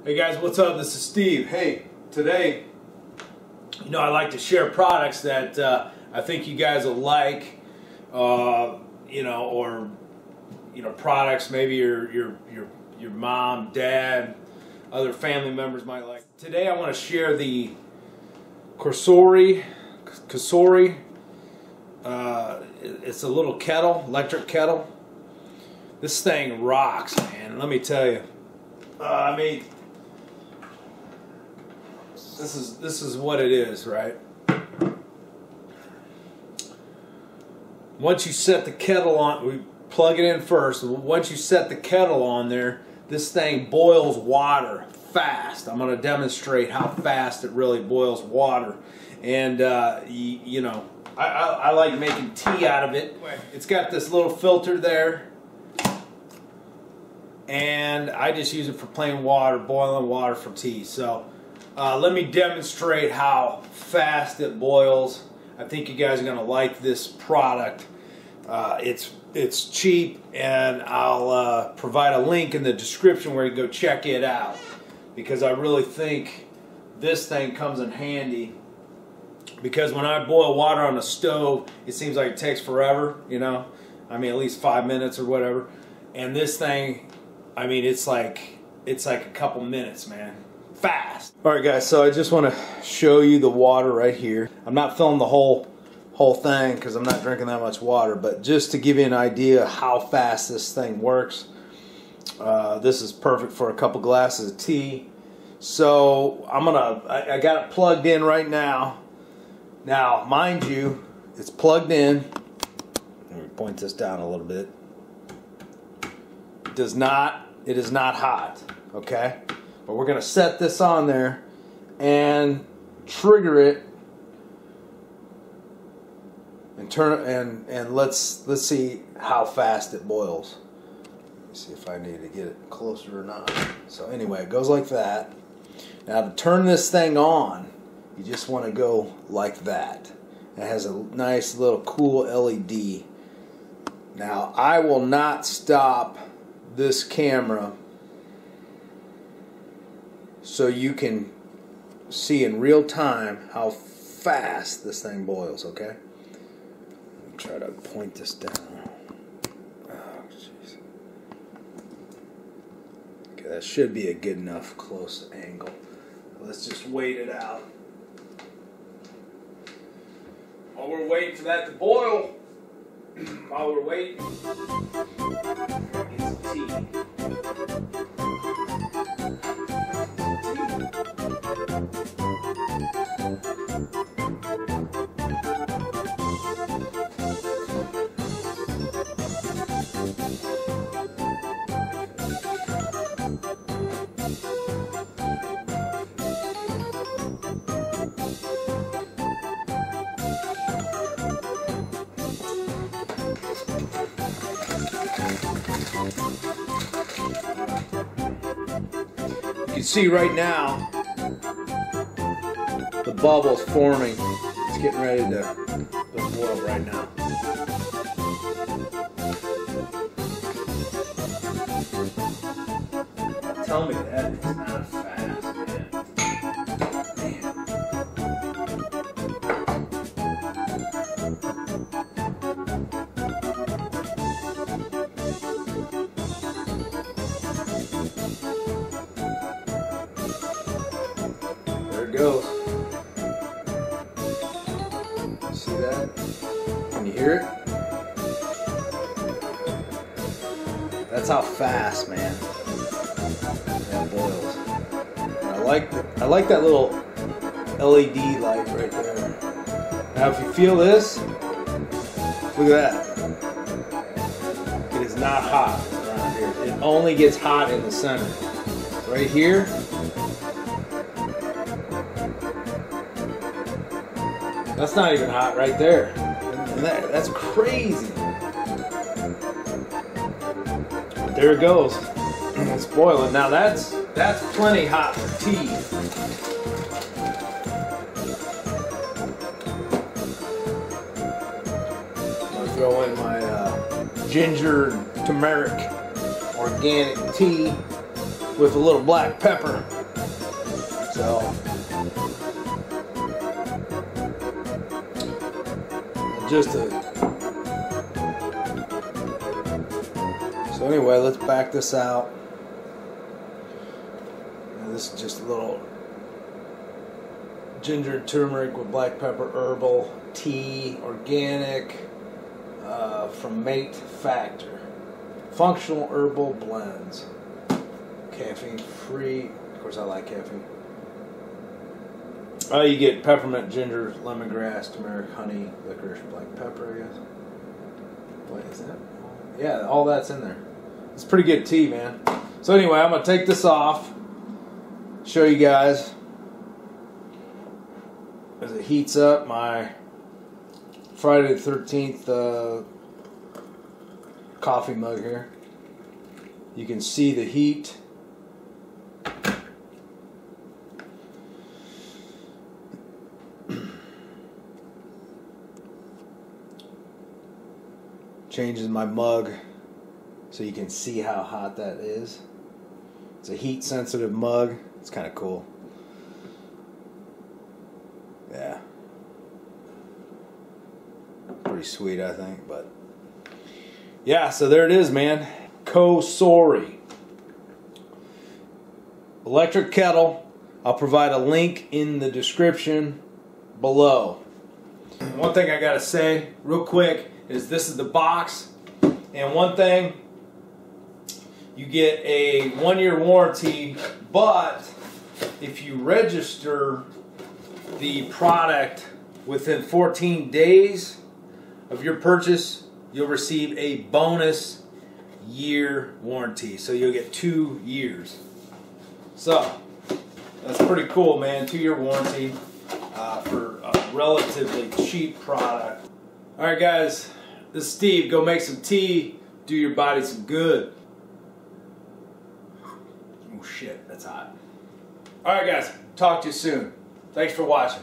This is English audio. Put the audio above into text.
Hey guys, what's up? This is Steve. Hey, today, I like to share products that I think you guys will like, or products maybe your mom, dad, other family members might like. Today I want to share the Cosori. It's a little kettle, electric kettle. This thing rocks, man. Let me tell you. This is what it is, right? Once you set the kettle on, we plug it in first. Once you set the kettle on there, this thing boils water fast. I'm going to demonstrate how fast it really boils water. And I like making tea out of it. It's got this little filter there, and I just use it for plain water, boiling water for tea. So let me demonstrate how fast it boils. I think you guys are going to like this product. It's cheap, and I'll provide a link in the description where you can go check it out, because I really think this thing comes in handy. Because when I boil water on the stove, it seems like it takes forever, at least 5 minutes or whatever. And this thing, it's like a couple minutes, man. Fast. Alright guys, so I just want to show you the water right here. I'm not filling the whole thing because I'm not drinking that much water, but just to give you an idea how fast this thing works. This is perfect for a couple glasses of tea. So I got it plugged in right now. Now, mind you, it's plugged in. Let me point this down a little bit. It is not hot, okay? But we're going to set this on there and trigger it and turn it, and let's see how fast it boils. Let's see if I need to get it closer or not. So anyway, it goes like that. Now to turn this thing on, you just want to go like that. It has a nice little cool LED. Now I will not stop this camera so you can see in real time how fast this thing boils, okay? Let me try to point this down. Oh, jeez. Okay, that should be a good enough close angle. Let's just wait it out. While we're waiting for that to boil, while we're waiting, get some tea. You can see right now the bubbles forming. It's getting ready to boil right now. Tell me that it's not fast, man. Goes. See that? Can you hear it? That's how fast, man, that boils. I like that little LED light right there. Now if you feel this, look at that. It is not hot around here. It only gets hot in the center. Right here, that's not even hot right there. And that's crazy. But there it goes. It's boiling. Now that's plenty hot for tea. I'm gonna throw in my ginger and turmeric organic tea. with a little black pepper. So so anyway, let's back this out. And this is just a little ginger and turmeric with black pepper herbal tea, organic, from Mate Factor. Functional herbal blends. Caffeine free. Of course I like caffeine. Oh, you get peppermint, ginger, lemongrass, turmeric, honey, licorice, black pepper, I guess. What is that? Yeah, all that's in there. It's pretty good tea, man. So anyway, I'm going to take this off, show you guys as it heats up my Friday the 13th coffee mug here. You can see the heat. Changes my mug so you can see how hot that is. It's a heat sensitive mug. It's kind of cool. Yeah. Pretty sweet, I think, but yeah, so there it is, man. Cosori electric kettle. I'll provide a link in the description below. One thing I gotta say real quick is this is the box, and one thing, you get a 1-year warranty, but if you register the product within 14 days of your purchase, you'll receive a bonus year warranty, so you'll get 2 years. So that's pretty cool, man. 2-year warranty for a relatively cheap product. Alright guys, this is Steve. Go make some tea, do your body some good. Oh shit, that's hot. Alright guys, talk to you soon. Thanks for watching.